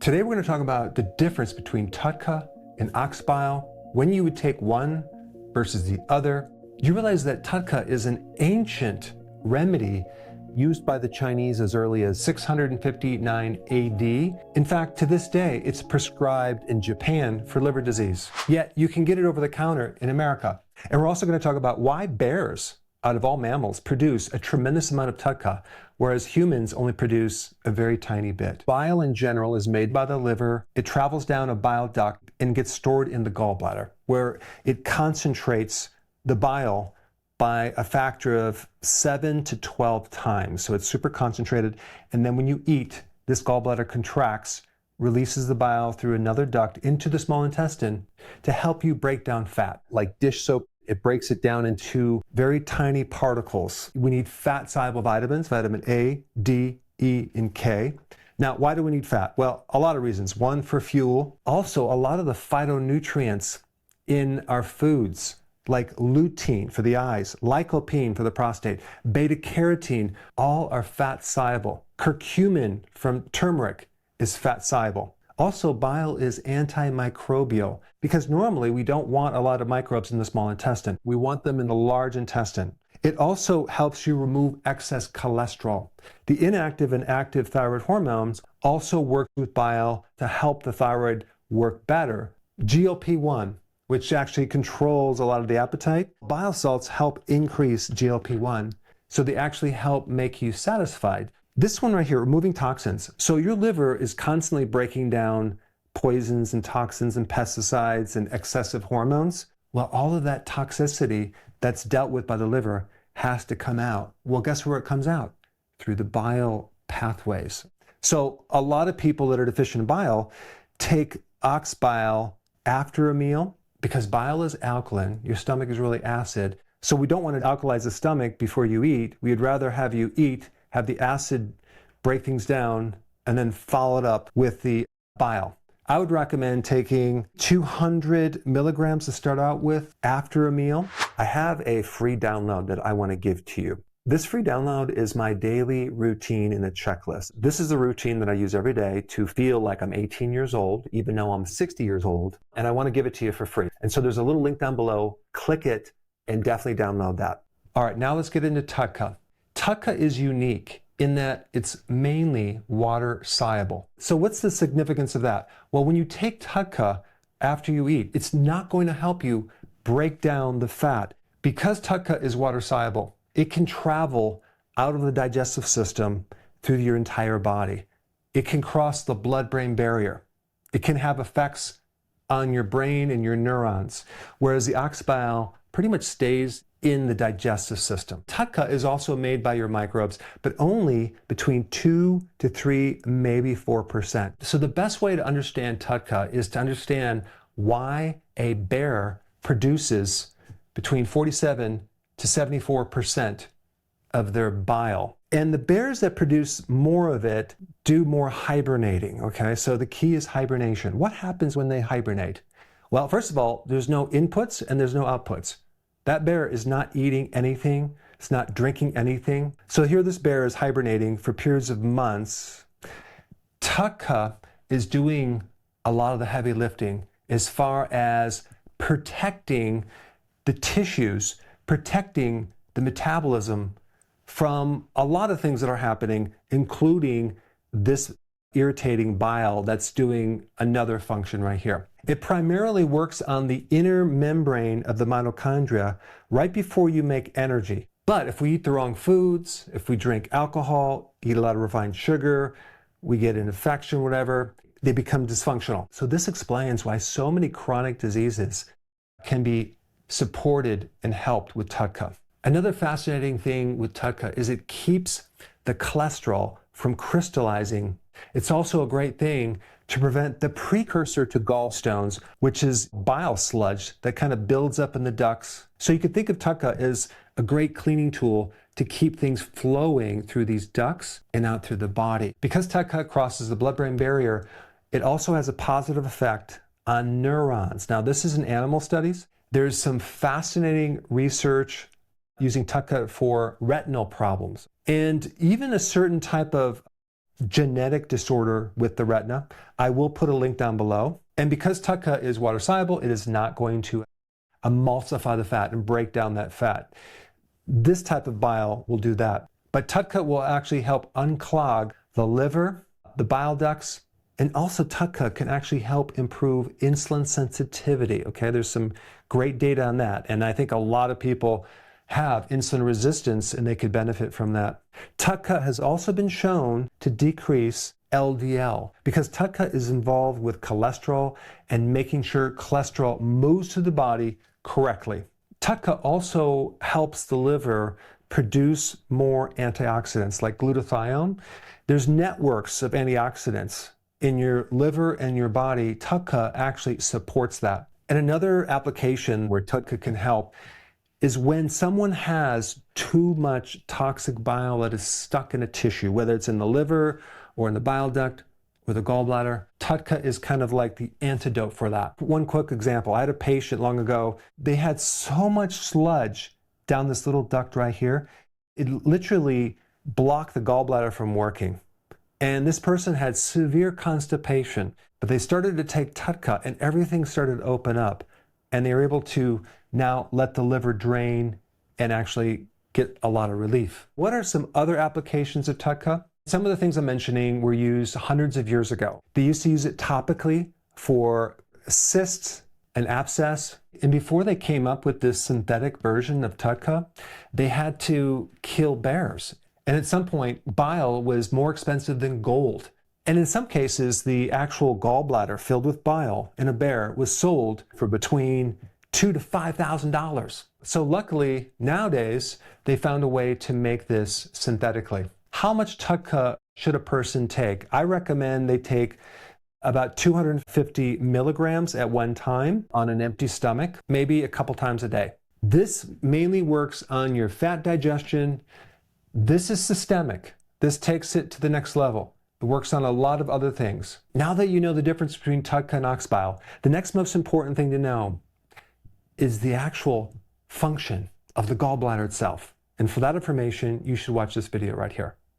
Today we're going to talk about the difference between TUDCA and ox bile, when you would take one versus the other. You realize that TUDCA is an ancient remedy used by the Chinese as early as 659 AD. In fact, to this day, it's prescribed in Japan for liver disease. Yet you can get it over the counter in America. And we're also going to talk about why bears, out of all mammals, produce a tremendous amount of TUDCA, whereas humans only produce a very tiny bit. Bile in general is made by the liver. It travels down a bile duct and gets stored in the gallbladder, where it concentrates the bile by a factor of 7 to 12 times. So it's super concentrated. And then when you eat, this gallbladder contracts, releases the bile through another duct into the small intestine to help you break down fat. Like dish soap, it breaks it down into very tiny particles. We need fat-soluble vitamins, vitamin A, D, E, and K. Now, why do we need fat? Well, a lot of reasons. One, for fuel. Also, a lot of the phytonutrients in our foods, like lutein for the eyes, lycopene for the prostate, beta-carotene, all are fat-soluble. Curcumin from turmeric is fat-soluble. Also, bile is antimicrobial because normally we don't want a lot of microbes in the small intestine. We want them in the large intestine. It also helps you remove excess cholesterol. The inactive and active thyroid hormones also work with bile to help the thyroid work better. GLP-1, which actually controls a lot of the appetite. Bile salts help increase GLP-1, so they actually help make you satisfied. This one right here, removing toxins. So your liver is constantly breaking down poisons and toxins and pesticides and excessive hormones. Well, all of that toxicity that's dealt with by the liver has to come out. Well, guess where it comes out? Through the bile pathways. So a lot of people that are deficient in bile take ox bile after a meal because bile is alkaline. Your stomach is really acid. So we don't want to alkalize the stomach before you eat. We'd rather have you eat, have the acid break things down, and then follow it up with the bile. I would recommend taking 200 milligrams to start out with after a meal. I have a free download that I want to give to you. This free download is my daily routine in a checklist. This is a routine that I use every day to feel like I'm 18 years old, even though I'm 60 years old, and I want to give it to you for free. And so there's a little link down below. Click it and definitely download that. All right, now let's get into TUDCA. TUDCA is unique in that it's mainly water soluble. So what's the significance of that? Well, when you take TUDCA after you eat, it's not going to help you break down the fat. Because TUDCA is water soluble, it can travel out of the digestive system through your entire body. It can cross the blood-brain barrier. It can have effects on your brain and your neurons, whereas the ox bile pretty much stays in the digestive system. TUDCA is also made by your microbes, but only between 2 to 3, maybe 4%. So the best way to understand TUDCA is to understand why a bear produces between 47 to 74% of their bile. And the bears that produce more of it do more hibernating, okay? So the key is hibernation. What happens when they hibernate? Well, first of all, there's no inputs and there's no outputs. That bear is not eating anything. It's not drinking anything. So here this bear is hibernating for periods of months. TUDCA is doing a lot of the heavy lifting as far as protecting the tissues, protecting the metabolism from a lot of things that are happening, including this irritating bile that's doing another function right here. It primarily works on the inner membrane of the mitochondria right before you make energy. But if we eat the wrong foods, if we drink alcohol, eat a lot of refined sugar, we get an infection, whatever, they become dysfunctional. So this explains why so many chronic diseases can be supported and helped with TUDCA. Another fascinating thing with TUDCA is it keeps the cholesterol from crystallizing. It's also a great thing to prevent the precursor to gallstones, which is bile sludge that kind of builds up in the ducts. So you could think of TUDCA as a great cleaning tool to keep things flowing through these ducts and out through the body. Because TUDCA crosses the blood-brain barrier, it also has a positive effect on neurons. Now, this is in animal studies. There's some fascinating research using TUDCA for retinal problems. And even a certain type of genetic disorder with the retina. I will put a link down below. And because TUDCA is water soluble, it is not going to emulsify the fat and break down that fat. This type of bile will do that. But TUDCA will actually help unclog the liver, the bile ducts, and also TUDCA can actually help improve insulin sensitivity. Okay, there's some great data on that. And I think a lot of people have insulin resistance and they could benefit from that. TUDCA has also been shown to decrease LDL because TUDCA is involved with cholesterol and making sure cholesterol moves through the body correctly. TUDCA also helps the liver produce more antioxidants like glutathione. There's networks of antioxidants in your liver and your body. TUDCA actually supports that. And another application where TUDCA can help is when someone has too much toxic bile that is stuck in a tissue, whether it's in the liver or in the bile duct or the gallbladder. TUDCA is kind of like the antidote for that. One quick example, I had a patient long ago, they had so much sludge down this little duct right here, it literally blocked the gallbladder from working. And this person had severe constipation, but they started to take TUDCA and everything started to open up. And they were able to now let the liver drain and actually get a lot of relief. What are some other applications of TUDCA? Some of the things I'm mentioning were used hundreds of years ago. They used to use it topically for cysts and abscess. And before they came up with this synthetic version of TUDCA, they had to kill bears. And at some point, bile was more expensive than gold. And in some cases, the actual gallbladder filled with bile in a bear was sold for between $2,000 to $5,000. So luckily, nowadays, they found a way to make this synthetically. How much TUDCA should a person take? I recommend they take about 250 milligrams at one time on an empty stomach, maybe a couple times a day. This mainly works on your fat digestion. This is systemic. This takes it to the next level. It works on a lot of other things. Now that you know the difference between TUDCA and ox bile, the next most important thing to know is the actual function of the gallbladder itself. And for that information, you should watch this video right here.